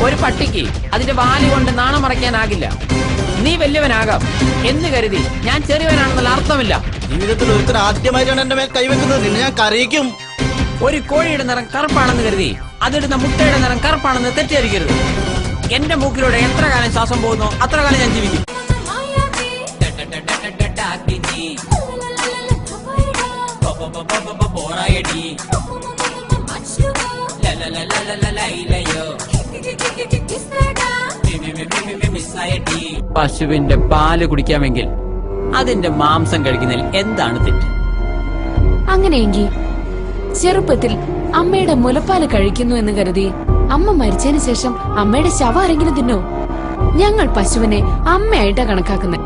ഒരു പട്ടിക്ക് അതിന്റെ വാല് കൊണ്ട് നാണം മറയ്ക്കാനാകില്ല. നീ വലിയവനാകാം എന്ന് കരുതി ഞാൻ ചെറിയവനാണെന്നുള്ള അർത്ഥമില്ല. ജീവിതത്തിൽ ഒരുത്തർ ആദ്യമായിട്ടാണ് എന്റെ മേൽ കൈവെക്കുന്നത്. നിന്നെ ഞാൻ കരയിക്കും. ഒരു കോഴിയുടെ നിറം കറുപ്പാണെന്ന് കരുതി അതിടുന്ന മുട്ടയുടെ നിറം കറുപ്പാണെന്ന് തെറ്റിദ്ധരിക്കരുത്. എന്റെ മൂക്കിലൂടെ എത്ര കാലം ശ്വാസം പോകുന്നോ അത്ര കാലം ഞാൻ ജീവിക്കും. പശുവിന്റെ പാല് കുടിക്കാമെങ്കിൽ അതിന്റെ മാംസം കഴിക്കുന്നതിൽ എന്താണ് തെറ്റ്? അങ്ങനെയെങ്കിൽ ചെറുപ്പത്തിൽ അമ്മയുടെ മുലപ്പാല് കഴിക്കുന്നു എന്ന് കരുതി അമ്മ മരിച്ചതിന് ശേഷം അമ്മയുടെ ശവം ആരെങ്കിലും തിന്നോ? ഞങ്ങൾ പശുവിനെ അമ്മയായിട്ടാ കണക്കാക്കുന്നത്.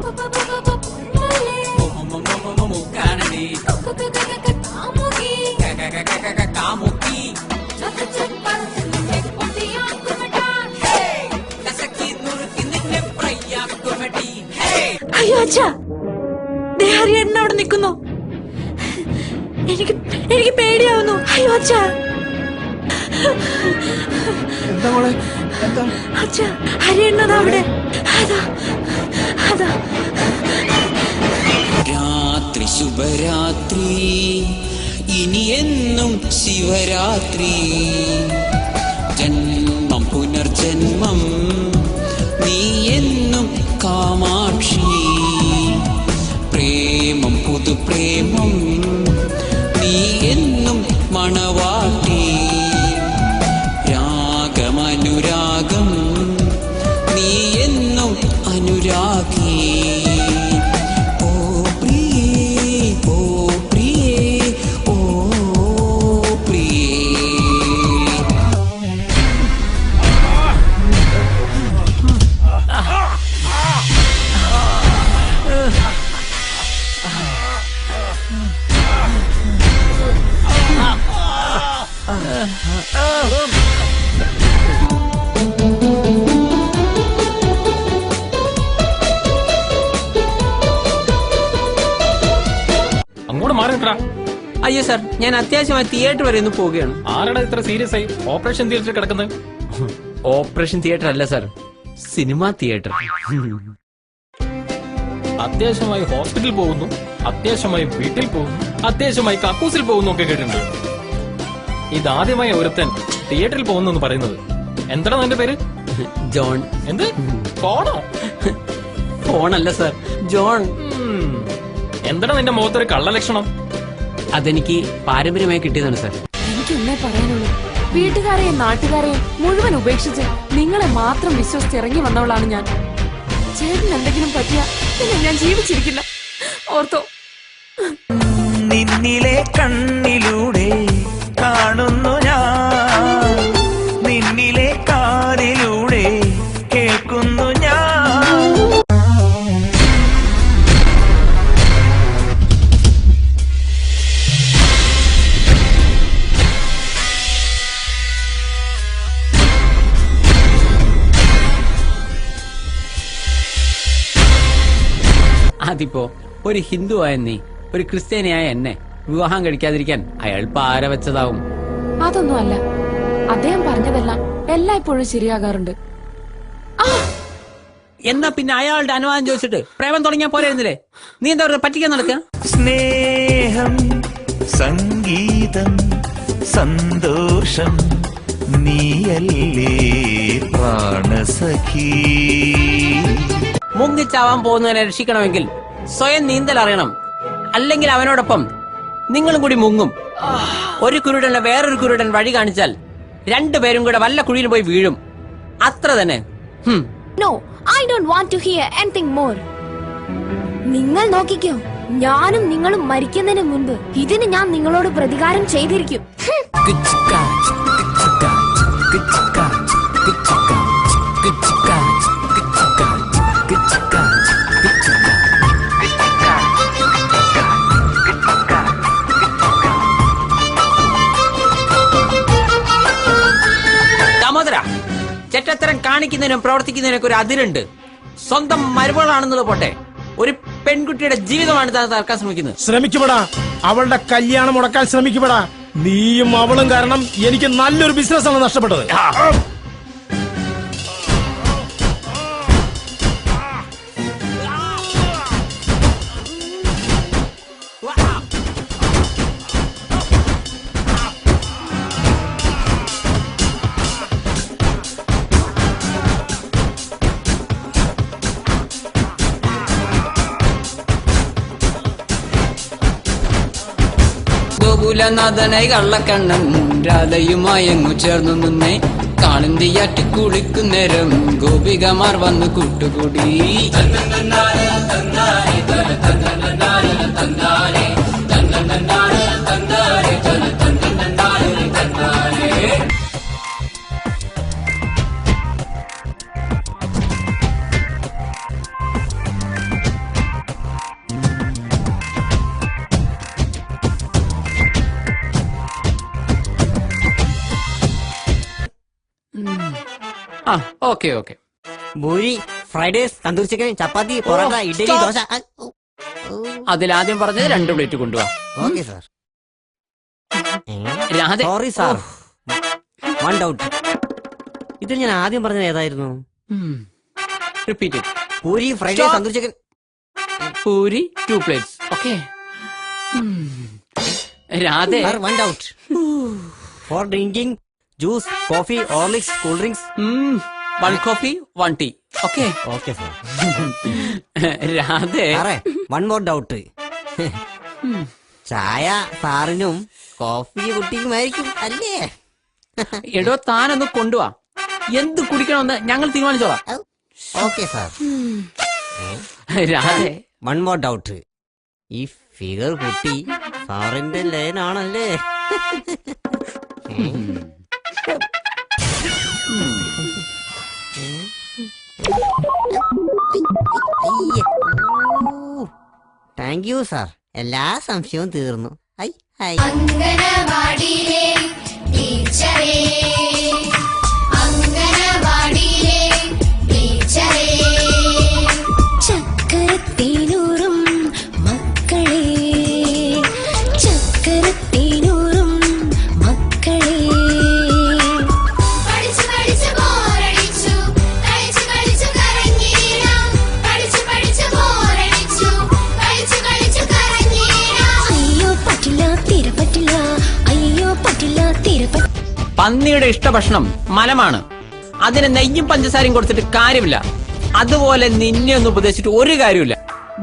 അയ്യോ അച്ഛാ, ഹരിയേട്ടൻ അവിടെ നിൽക്കുന്നു. എനിക്ക് പേടിയാവുന്നു. അയ്യോ അച്ഛാ, അച്ഛാ ഹരിയേട്ടൻ അവിടെ. അതാ രാത്രി ശുഭരാത്രി, ഇനി എന്നും ശിവരാത്രി. ജന്മം പുനർജന്മം, നീ എന്നും കാമാക്ഷി. പ്രേമം പുതുപ്രേമം, നീ എന്നും മണവാട്ടി. രാഗമനുരാഗം, നീ എന്നും അനുരാഗി. ഓ പ്രിയേ, ഓ പ്രിയേ, ഓ പ്രിയേ. അങ്ങോട്ട് മാറിട്ടാ. അയ്യോ സാർ, ഞാൻ അത്യാവശ്യമായി തിയേറ്റർ വരെ ഒന്ന് പോവുകയാണ്. ആരാടാ ഇത്ര സീരിയസ് ആയി ഓപ്പറേഷൻ തിയേറ്ററിൽ കിടക്കുന്നത്? ഓപ്പറേഷൻ തിയേറ്റർ അല്ല സാർ, സിനിമാ തിയേറ്റർ. അത്യാവശ്യമായി ഹോസ്പിറ്റലിൽ പോകുന്നു, അത്യാവശ്യമായി വീട്ടിൽ പോകുന്നു, അത്യാവശ്യമായി കക്കൂസിൽ പോകുന്നു ഒക്കെ കേട്ടിട്ടുണ്ട്. ഇതാദ്യമായി ഒരുത്തൻ തിയേറ്ററിൽ പോകുന്നു എന്ന് പറയുന്നത്. എന്താണ് നിന്റെ പേര്? ജോൺ. എന്ത് ഫോണോ? ഫോണല്ല സാർ, ജോൺ. എന്താണ് നിന്റെ മുഖത്തൊരു കള്ളലക്ഷണം? അതെനിക്ക് പാരമ്പര്യമായി കിട്ടിയതാണ് സാർ. എനിക്ക് ഒന്നേ പറയാനുള്ളൂ, വീട്ടുകാരെയും നാട്ടുകാരെയും മുഴുവൻ ഉപേക്ഷിച്ച് നിങ്ങളെ മാത്രം വിശ്വസിച്ച് ഇറങ്ങി വന്നവളാണ് ഞാൻ. ചേട്ടന് എന്തെങ്കിലും പറ്റിയ പിന്നെ ഞാൻ ജീവിച്ചിരിക്കില്ല, ഓർത്തോ? നിന്നിലെ കണ്ണിലൂടെ കാണുന്നു ഞാൻ, നിന്നിലെ കാതിലൂടെ കേൾക്കുന്നു ഞാൻ. അതിപ്പോ ഒരു ഹിന്ദുവായ നീ ഒരു ക്രിസ്ത്യാനിയായ എന്നെ വിവാഹം കഴിക്കാതിരിക്കാൻ അയാൾ പാര വെച്ചതാവും. അതൊന്നുമല്ല, അദ്ദേഹം പറഞ്ഞതെല്ലാം എല്ലായ്പ്പോഴും ശരിയാകാറുണ്ട്. എന്നാ പിന്നെ അയാളുടെ അനുവാദം ചോദിച്ചിട്ട് പ്രേമം തുടങ്ങിയാ പോരായിരുന്നില്ലേ? നീ എന്താ പറയുക, പറ്റിക്കാൻ നടക്കുക? സ്നേഹം, സംഗീതം, സന്തോഷം, നീയല്ലേ പ്രാണസഖി. മുങ്ങിച്ചാവാൻ പോകുന്നവനെ രക്ഷിക്കണമെങ്കിൽ സ്വയം നീന്തൽ അറിയണം, അല്ലെങ്കിൽ അവനോടൊപ്പം നിങ്ങളും കൂടി മുങ്ങും. ഒരു കുരുടനെ വേറൊരു കുരുടൻ വഴി കാണിച്ചാൽ രണ്ടുപേരും കൂടെ വല്ല കുഴിയിൽ പോയി വീഴും. അത്ര തന്നെ. No, I don't want to hear anything more. നിങ്ങൾ നോക്കിക്കോ, ഞാനും നിങ്ങളും മരിക്കുന്നതിന് മുൻപ് ഇതിന് ഞാൻ നിങ്ങളോട് പ്രതികാരം ചെയ്തിരിക്കും. ചെറ്റത്തരം കാണിക്കുന്നതിനും പ്രവർത്തിക്കുന്നതിനൊക്കെ ഒരു അതിരുണ്ട്. സ്വന്തം മരുമകളാണെന്നുള്ളത് പോട്ടെ, ഒരു പെൺകുട്ടിയുടെ ജീവിതമാണ് താൻ തകർക്കാൻ ശ്രമിക്കുന്നത്. ശ്രമിക്കുപെടാ, അവളുടെ കല്യാണം മുടക്കാൻ ശ്രമിക്കുപെടാ. നീയും അവളും കാരണം എനിക്ക് നല്ലൊരു ബിസിനസ്സാണ് നഷ്ടപ്പെട്ടത്. ഗോകുലനാഥനായി കള്ളക്കണ്ണൻ രാധയുമായങ്ങു ചേർന്നു നിന്നേ കാളിന്തിയാറ്റി കുളിക്കുന്നേരം ഗോപികമാർ വന്നു കൂട്ടുകൂടി. ആ okay okay. Puri, fried rice, tandoor chicken, chapati, parotta, idli, dosa. അതിലാദ്യം പറഞ്ഞത് 2 പ്ലേറ്റ് കൊണ്ടുപോവാ. Okay sir. Radha sorry sir, one doubt. ഇത് ഞാൻ ആദ്യം പറഞ്ഞത് ഏതായിരുന്നു? Repeat. Puri, fried rice, tandoor chicken. Puri 2 plates. Okay. Radhe, one doubt. For drinking juice, coffee, Horlicks, cool drinks. 1 coffee 1 tea. Okay. Okay sir. Radhe, സാറേ, one more doubt. ചായ സാറിനും കോഫി കുട്ടിക്കുമായിരിക്കും അല്ലേ? എടോ താനൊന്ന് കൊണ്ടുവാ. എന്ത് കുടിക്കണമെന്ന് ഞങ്ങൾ തീരുമാനിച്ചോളാം. Okay sir. Radhe, one more doubt. ഈ ഫിഗർ കുട്ടി സാറിന്റെ ലൈനാണല്ലേ? താങ്ക് യു സാർ, എല്ലാ സംശയവും തീർന്നു. ഐ ഐ അംഗനവാടിയിലെ ടീച്ചറേ, അംഗനവാടിയിലെ ടീച്ചറേ, ചക്കരത്തേനൂറും മക്കളെ, ചക്കരത്തേനൂറും മക്കളെ. പഠിച്ചു പഠിച്ചു ബോറടിച്ചു, കളിച്ചു കളിച്ചു കറങ്ങിയിടാം. പഠിച്ചു പഠിച്ചു ബോറടിച്ചു, കളിച്ചു കളിച്ചു കറങ്ങിയിടാം. അയ്യോ പറ്റില്ല, തീരെ പറ്റില്ല, അയ്യോ പറ്റില്ല, തീരെ പറ്റില്ല. പന്നിയുടെ ഇഷ്ടഭക്ഷണം മലമാണ്. അതിന് നെയ്യും പഞ്ചസാരയും കൊടുത്തിട്ട് കാര്യമില്ല. അതുപോലെ നിന്നെ ഒന്ന് ഉപദേശിച്ചിട്ട് ഒരു കാര്യമില്ല.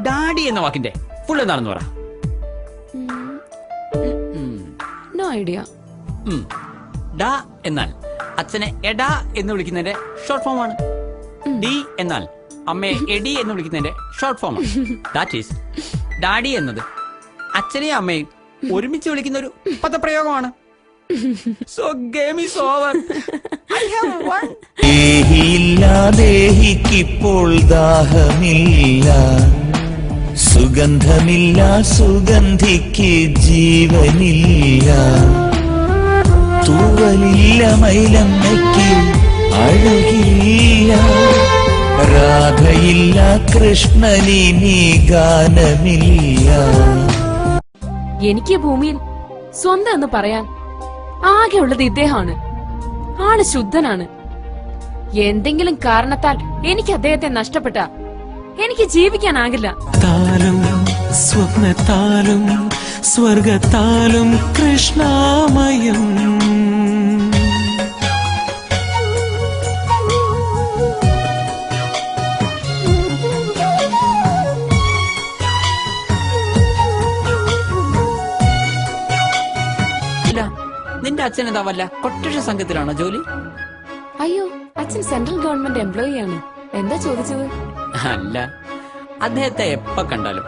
ഡാഡി എന്ന വാക്കിന്റെ ഫുൾ എന്താണെന്ന് പറ. No idea. ഡാ എന്നാൽ അച്ഛനെ എടാ എന്ന് വിളിക്കുന്നതിന്റെ ഷോർട്ട് ഫോം ആണ്. ഡി എന്നാൽ അമ്മയെ എടി എന്ന് വിളിക്കുന്നതിന്റെ ഷോർട്ട് ഫോം ആണ്. ദാറ്റ് ഈസ് ഡാഡി എന്നത് അച്ഛനെയും അമ്മയും ഒരുമിച്ച് വിളിക്കുന്ന ഒരു പദപ്രയോഗമാണ്. So game is over. I have one. ദേഹിയില്ല, ദേഹിക്കിപ്പോൾ ദാഹമില്ല, സുഗന്ധമില്ല, സുഗന്ധിക്ക് ജീവനില്ല, തൂവലില്ല, മൈലമ്മയ്ക്ക് അഴകില്ല, രാധയില്ല, കൃഷ്ണനിനി ഗാനമില്ല. എനിക്ക് ഭൂമിയിൽ സ്വന്തം എന്ന് പറയാൻ ആകെയുള്ളത് ഇദ്ദേഹമാണ്. ആള് ശുദ്ധനാണ്. എന്തെങ്കിലും കാരണത്താൽ എനിക്ക് അദ്ദേഹത്തെ നഷ്ടപ്പെട്ട എനിക്ക് ജീവിക്കാനാകില്ല. താലും സ്വപ്നത്താലും സ്വർഗത്താലും കൃഷ്ണാമയം. നിന്റെ അച്ഛൻ എന്താ വല്ല കൊട്ടേഷൻ സംഘത്തിലാണോ ജോലി? അയ്യോ, അച്ഛൻ സെൻട്രൽ ഗവൺമെന്റ് എംപ്ലോയി ആണ്. എന്താ ചോദിച്ചത്? അല്ല, അദ്ദേഹത്തെ എപ്പ കണ്ടാലും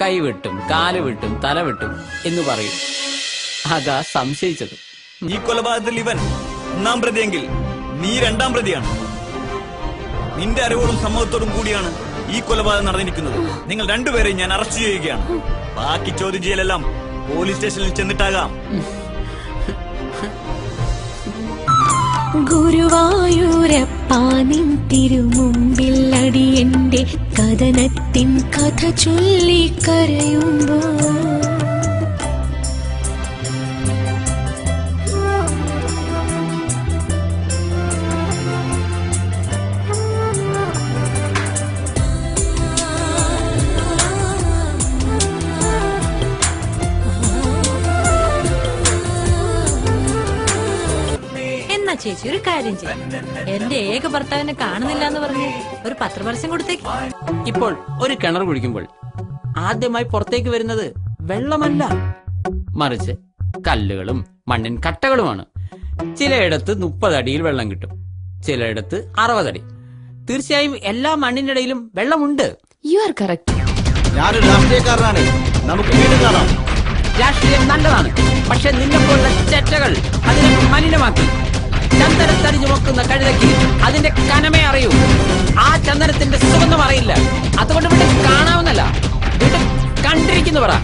കൈവിട്ടും കാല് വിട്ടും തല വിട്ടും എന്ന് പറയും. അതാ സംശയിച്ചത്. ഈ കൊലപാതകത്തിൽ ഇവൻ 1-ാം പ്രതിയെങ്കിൽ നീ 2-ാം പ്രതിയാണ്. നിന്റെ അറിവോടും സമ്മതത്തോടും കൂടിയാണ് ഈ കൊലപാതകം നടന്നിരിക്കുന്നത്. നിങ്ങൾ രണ്ടുപേരെയും ഞാൻ അറസ്റ്റ് ചെയ്യുകയാണ്. ബാക്കി ചോദ്യം ചെയ്യലെല്ലാം പോലീസ് സ്റ്റേഷനിൽ ചെന്നിട്ടാകാം. ഗുരുവായൂരപ്പാ നിൻ തിരുമുമ്പിൽ അടിയന്റെ കഥനത്തിൻ കഥ ചൊല്ലി കരയുമ്പോ ചേച്ചി ഒരു കാര്യം ചെയ്യും, എന്റെ ഏക ഭർത്താവിനെ കാണുന്നില്ല എന്ന് പറഞ്ഞ് ഒരു പത്രപരസ്യം കൊടുത്തേക്ക്. ഇപ്പോൾ ഒരു കിണർ കുഴിക്കുമ്പോൾ ആദ്യമായി പുറത്തേക്ക് വരുന്നത് വെള്ളമല്ല, മറിച്ച് കല്ലുകളും മണ്ണിൻ കട്ടകളുമാണ്. ചിലയിടത്ത് 30 അടിയിൽ വെള്ളം കിട്ടും, ചിലയിടത്ത് 60 അടി. തീർച്ചയായും എല്ലാ മണ്ണിനിടയിലും വെള്ളമുണ്ട്. You are correct. ഞാനൊരു രാഷ്ട്രീയക്കാരനാണ്, നമുക്ക് വീണ്ടും കാണാം. രാഷ്ട്രീയം നല്ലതാണ്, പക്ഷെ നിന്നെപ്പോലുള്ള ചെറ്റകൾ അതിനെ മലിനമാക്കി. ചന്ദനത്തടി ചുമക്കുന്ന കഴുതയ്ക്ക് അതിന്റെ കനമേ അറിയൂ, ആ ചന്ദനത്തിന്റെ സുഗന്ധം അറിയില്ല. അതുകൊണ്ട് വീണ്ടും കാണാവുന്നല്ല, വീണ്ടും കണ്ടിരിക്കുന്നു പറ.